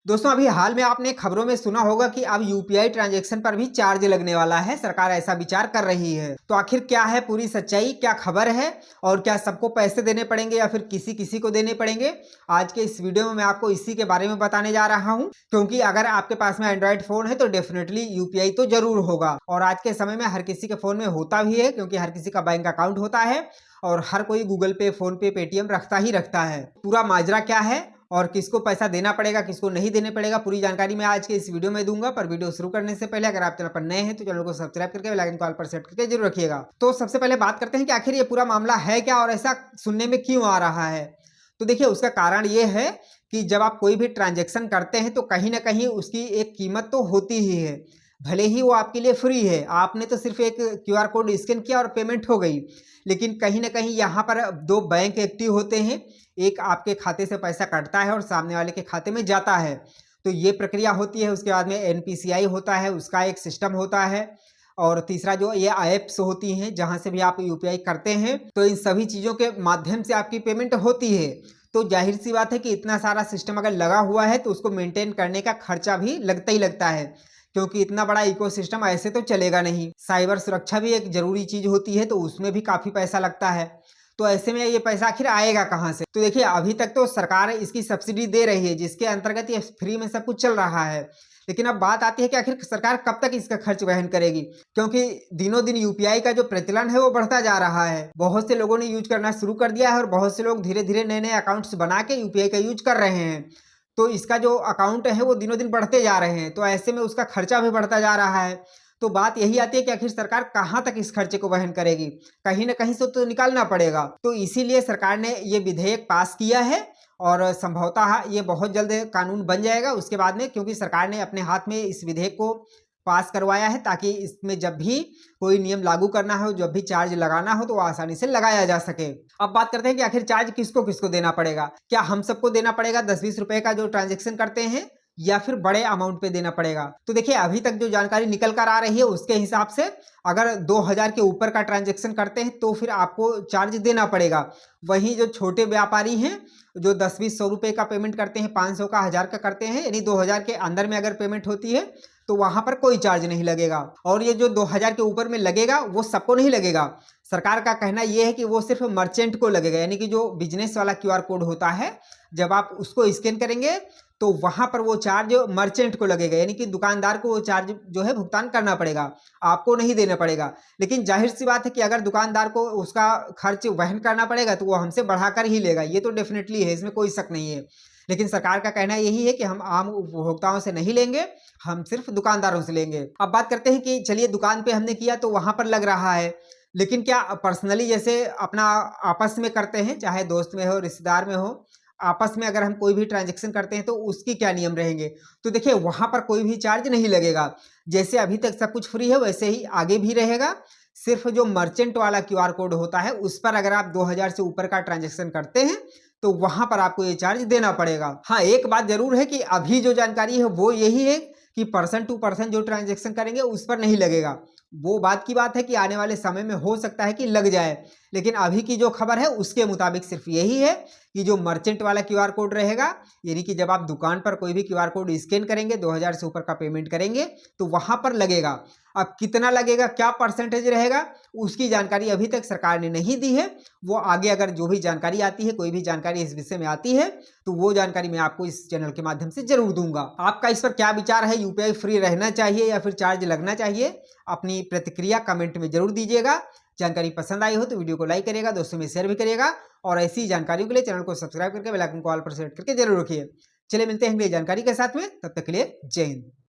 दोस्तों अभी हाल में आपने खबरों में सुना होगा कि अब यूपीआई ट्रांजैक्शन पर भी चार्ज लगने वाला है। सरकार ऐसा विचार कर रही है। तो आखिर क्या है पूरी सच्चाई, क्या खबर है और क्या सबको पैसे देने पड़ेंगे या फिर किसी किसी को देने पड़ेंगे, आज के इस वीडियो में मैं आपको इसी के बारे में बताने जा रहा हूं। क्योंकि अगर आपके पास में एंड्रॉइड फोन है तो डेफिनेटली यूपीआई तो जरूर होगा और आज के समय में हर किसी के फोन में होता भी है, क्योंकि हर किसी का बैंक अकाउंट होता है और हर कोई गूगल पे, फोन पे, पेटीएम रखता ही रखता है। पूरा माजरा क्या है और किसको पैसा देना पड़ेगा, किसको नहीं देने पड़ेगा, पूरी जानकारी मैं आज के इस वीडियो में दूंगा। पर वीडियो शुरू करने से पहले अगर आप चैनल पर नए हैं तो चैनल को सब्सक्राइब करके बेल आइकन को ऑल पर सेट करके जरूर रखिएगा। तो सबसे पहले बात करते हैं कि आखिर ये पूरा मामला है क्या और ऐसा सुनने में क्यों आ रहा है। तो देखिए, उसका कारण ये है कि जब आप कोई भी ट्रांजेक्शन करते हैं तो कहीं ना कहीं उसकी एक कीमत तो होती ही है। भले ही वो आपके लिए फ्री है, आपने तो सिर्फ एक क्यूआर कोड स्कैन किया और पेमेंट हो गई, लेकिन कहीं ना कहीं यहाँ पर दो बैंक एक्टिव होते हैं। एक आपके खाते से पैसा कटता है और सामने वाले के खाते में जाता है। तो ये प्रक्रिया होती है। उसके बाद में एनपीसीआई होता है, उसका एक सिस्टम होता है। और तीसरा जो ये ऐप्स होती हैं जहां से भी आप यूपीआई करते हैं, तो इन सभी चीज़ों के माध्यम से आपकी पेमेंट होती है। तो जाहिर सी बात है कि इतना सारा सिस्टम अगर लगा हुआ है तो उसको मेंटेन करने का खर्चा भी लगता ही लगता है, क्योंकि इतना बड़ा इकोसिस्टम ऐसे तो चलेगा नहीं। साइबर सुरक्षा भी एक जरूरी चीज होती है, तो उसमें भी काफी पैसा लगता है। तो ऐसे में ये पैसा आखिर आएगा कहाँ से? तो देखिए, अभी तक तो सरकार इसकी सब्सिडी दे रही है जिसके अंतर्गत ये फ्री में सब कुछ चल रहा है। लेकिन अब बात आती है कि आखिर सरकार कब तक इसका खर्च वहन करेगी, क्योंकि दिनों दिन यूपीआई का जो प्रचलन है वो बढ़ता जा रहा है। बहुत से लोगों ने यूज करना शुरू कर दिया है और बहुत से लोग धीरे धीरे नए नए अकाउंट्स बना के यूपीआई का यूज कर रहे हैं। तो इसका जो अकाउंट है वो दिनों दिन बढ़ते जा रहे हैं, तो ऐसे में उसका खर्चा भी बढ़ता जा रहा है। तो बात यही आती है कि आखिर सरकार कहाँ तक इस खर्चे को वहन करेगी, कहीं ना कहीं से तो निकालना पड़ेगा। तो इसीलिए सरकार ने ये विधेयक पास किया है और संभवतः ये बहुत जल्द कानून बन जाएगा उसके बाद में, क्योंकि सरकार ने अपने हाथ में इस विधेयक को पास करवाया है ताकि इसमें जब भी कोई नियम लागू करना हो, जब भी चार्ज लगाना हो तो वो आसानी से लगाया जा सके। अब बात करते हैं कि आखिर चार्ज किसको किसको देना पड़ेगा। क्या हम सबको देना पड़ेगा 10-20 रुपए का जो ट्रांजेक्शन करते हैं, या फिर बड़े अमाउंट पे देना पड़ेगा? तो देखिए, अभी तक जो जानकारी निकल कर आ रही है उसके हिसाब से अगर 2000 के ऊपर का ट्रांजेक्शन करते हैं तो फिर आपको चार्ज देना पड़ेगा। वहीं जो छोटे व्यापारी हैं जो 10-20-100 रुपए का पेमेंट करते हैं, 500 का, 1000 का करते हैं, यानी 2000 के अंदर में अगर पेमेंट होती है तो वहां पर कोई चार्ज नहीं लगेगा। और ये जो 2000 के ऊपर में लगेगा वो सबको नहीं लगेगा। सरकार का कहना यह है कि वो सिर्फ मर्चेंट को लगेगा, यानी कि जो बिजनेस वाला क्यूआर कोड होता है जब आप उसको स्कैन करेंगे तो वहां पर वो चार्ज मर्चेंट को लगेगा, यानी कि दुकानदार को वो चार्ज जो है भुगतान करना पड़ेगा, आपको नहीं देना पड़ेगा। लेकिन जाहिर सी बात है कि अगर दुकानदार को उसका खर्च वहन करना पड़ेगा तो वो हमसे बढ़ाकर ही लेगा, ये तो डेफिनेटली है, इसमें कोई शक नहीं है। लेकिन सरकार का कहना यही है कि हम आम उपभोक्ताओं से नहीं लेंगे, हम सिर्फ दुकानदारों से लेंगे। अब बात करते हैं कि चलिए दुकान पे हमने किया तो वहां पर लग रहा है, लेकिन क्या पर्सनली जैसे अपना आपस में करते हैं, चाहे दोस्त में हो, रिश्तेदार में हो, आपस में अगर हम कोई भी ट्रांजेक्शन करते हैं तो उसकी क्या नियम रहेंगे? तो देखिए, वहां पर कोई भी चार्ज नहीं लगेगा। जैसे अभी तक सब कुछ फ्री है वैसे ही आगे भी रहेगा। सिर्फ जो मर्चेंट वाला क्यूआर कोड होता है उस पर अगर आप 2000 से ऊपर का ट्रांजेक्शन करते हैं तो वहां पर आपको ये चार्ज देना पड़ेगा। हाँ, एक बात जरूर है कि अभी जो जानकारी है वो यही है कि पर्सन टू पर्सन जो ट्रांजेक्शन करेंगे उस पर नहीं लगेगा। वो बात की बात है कि आने वाले समय में हो सकता है कि लग जाए, लेकिन अभी की जो खबर है उसके मुताबिक सिर्फ यही है कि जो मर्चेंट वाला क्यूआर कोड रहेगा, यानी कि जब आप दुकान पर कोई भी क्यूआर कोड स्कैन करेंगे, 2000 से ऊपर का पेमेंट करेंगे तो वहां पर लगेगा। अब कितना लगेगा, क्या परसेंटेज रहेगा, उसकी जानकारी अभी तक सरकार ने नहीं दी है। वो आगे अगर जो भी जानकारी आती है, कोई भी जानकारी इस विषय में आती है तो वो जानकारी मैं आपको इस चैनल के माध्यम से जरूर दूंगा। आपका इस पर क्या विचार है, यूपीआई फ्री रहना चाहिए या फिर चार्ज लगना चाहिए? अपनी प्रतिक्रिया कमेंट में जरूर दीजिएगा। जानकारी पसंद आई हो तो वीडियो को लाइक करिएगा, दोस्तों में शेयर भी करिएगा और ऐसी जानकारियों के लिए चैनल को सब्सक्राइब करके बेल आइकन को ऑल पर सेट करके जरूर रखिए। चलिए मिलते हैं अगली जानकारी के साथ में, तब तक के लिए जय हिंद।